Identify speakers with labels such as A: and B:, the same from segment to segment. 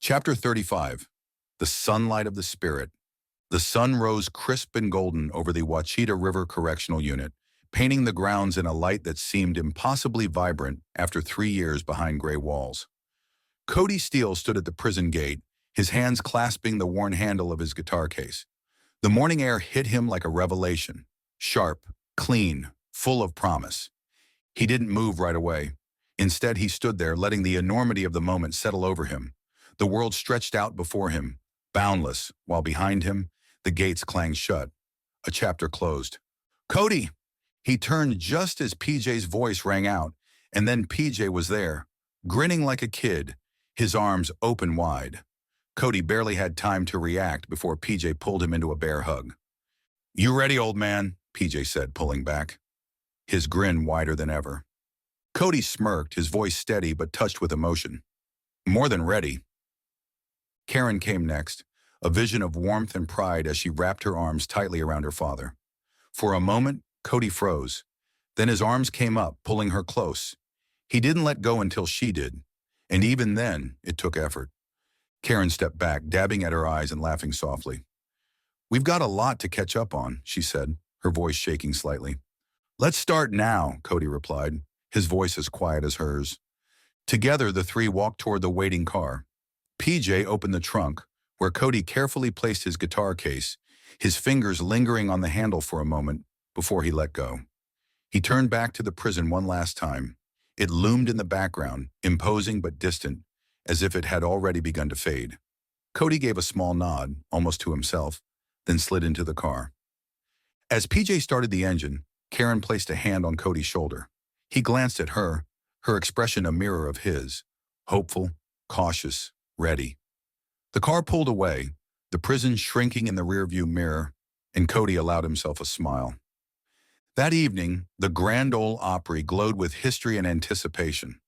A: Chapter 35. The Sunlight of the Spirit. The sun rose crisp and golden over the Wachita River Correctional Unit, painting the grounds in a light that seemed impossibly vibrant after 3 years behind gray walls. Cody Steele stood at the prison gate, his hands clasping the worn handle of his guitar case. The morning air hit him like a revelation, sharp, clean, full of promise. He didn't move right away. Instead, he stood there, letting the enormity of the moment settle over him. The world stretched out before him, boundless, while behind him, the gates clanged shut. A chapter closed. "Cody!" He turned just as PJ's voice rang out, and then PJ was there, grinning like a kid, his arms open wide. Cody barely had time to react before PJ pulled him into a bear hug. "You ready, old man?" PJ said, pulling back, his grin wider than ever. Cody smirked, his voice steady but touched with emotion. "More than ready." Karen came next, a vision of warmth and pride as she wrapped her arms tightly around her father. For a moment, Cody froze. Then his arms came up, pulling her close. He didn't let go until she did, and even then, it took effort. Karen stepped back, dabbing at her eyes and laughing softly. "We've got a lot to catch up on," she said, her voice shaking slightly. "Let's start now," Cody replied, his voice as quiet as hers. Together, the three walked toward the waiting car. PJ opened the trunk, where Cody carefully placed his guitar case, his fingers lingering on the handle for a moment before he let go. He turned back to the prison one last time. It loomed in the background, imposing but distant, as if it had already begun to fade. Cody gave a small nod, almost to himself, then slid into the car. As PJ started the engine, Karen placed a hand on Cody's shoulder. He glanced at her, her expression a mirror of his, hopeful, cautious, ready. The car pulled away, the prison shrinking in the rearview mirror, and Cody allowed himself a smile. That evening, the Grand Ole Opry glowed with history and anticipation.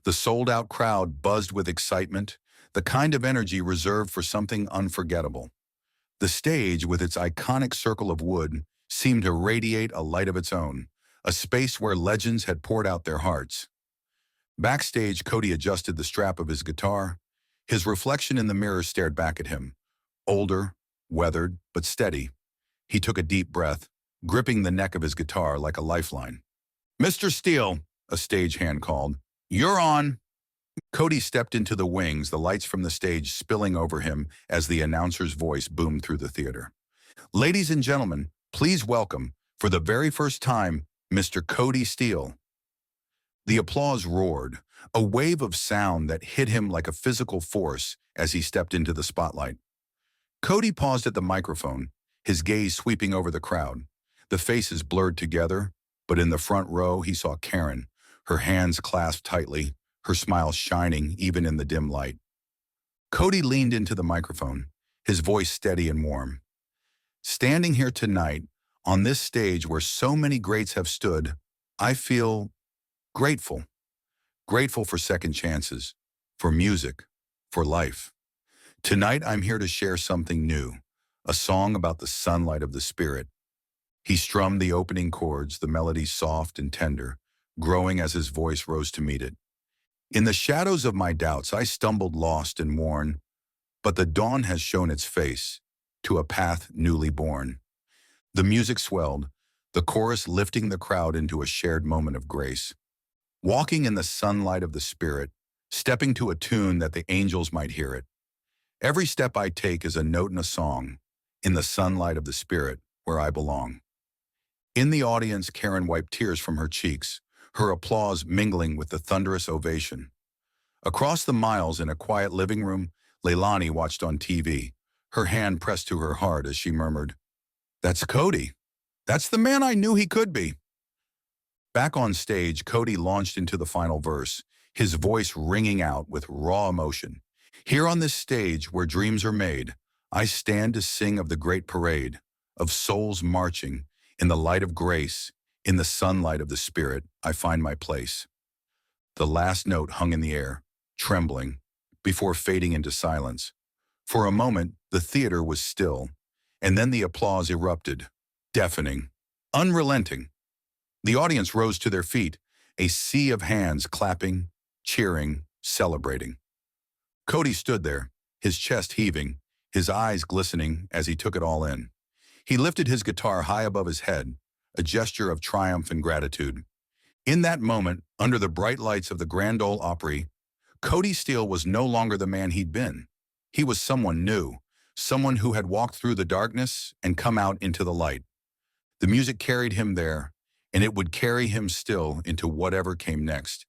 A: The sold-out crowd buzzed with excitement, the kind of energy reserved for something unforgettable. The stage, with its iconic circle of wood, seemed to radiate a light of its own, a space where legends had poured out their hearts. Backstage, Cody adjusted the strap of his guitar. His reflection in the mirror stared back at him, older, weathered, but steady. He took a deep breath, gripping the neck of his guitar like a lifeline. "Mr. Steele," a stagehand called. "You're on." Cody stepped into the wings, the lights from the stage spilling over him as the announcer's voice boomed through the theater. "Ladies and gentlemen, please welcome, for the very first time, Mr. Cody Steele." The applause roared, a wave of sound that hit him like a physical force as he stepped into the spotlight. Cody paused at the microphone, his gaze sweeping over the crowd. The faces blurred together, but in the front row he saw Karen, her hands clasped tightly, her smile shining even in the dim light. Cody leaned into the microphone, his voice steady and warm. "Standing here tonight, on this stage where so many greats have stood, I feel grateful. Grateful for second chances, for music, for life. Tonight I'm here to share something new, a song about the sunlight of the spirit." He strummed the opening chords, the melody soft and tender, growing as his voice rose to meet it. "In the shadows of my doubts I stumbled lost and worn, but the dawn has shown its face to a path newly born." The music swelled, the chorus lifting the crowd into a shared moment of grace. Walking in the sunlight of the spirit, stepping to a tune that the angels might hear it. Every step I take is a note in a song, in the sunlight of the spirit, where I belong. In the audience, Karen wiped tears from her cheeks, her applause mingling with the thunderous ovation. Across the miles in a quiet living room, Leilani watched on TV, her hand pressed to her heart as she murmured, "That's Cody. That's the man I knew he could be." Back on stage, Cody launched into the final verse, his voice ringing out with raw emotion. "Here on this stage where dreams are made, I stand to sing of the great parade, of souls marching, in the light of grace, in the sunlight of the spirit, I find my place." The last note hung in the air, trembling, before fading into silence. For a moment, the theater was still, and then the applause erupted, deafening, unrelenting. The audience rose to their feet, a sea of hands clapping, cheering, celebrating. Cody stood there, his chest heaving, his eyes glistening as he took it all in. He lifted his guitar high above his head, a gesture of triumph and gratitude. In that moment, under the bright lights of the Grand Ole Opry, Cody Steele was no longer the man he'd been. He was someone new, someone who had walked through the darkness and come out into the light. The music carried him there, and it would carry him still into whatever came next.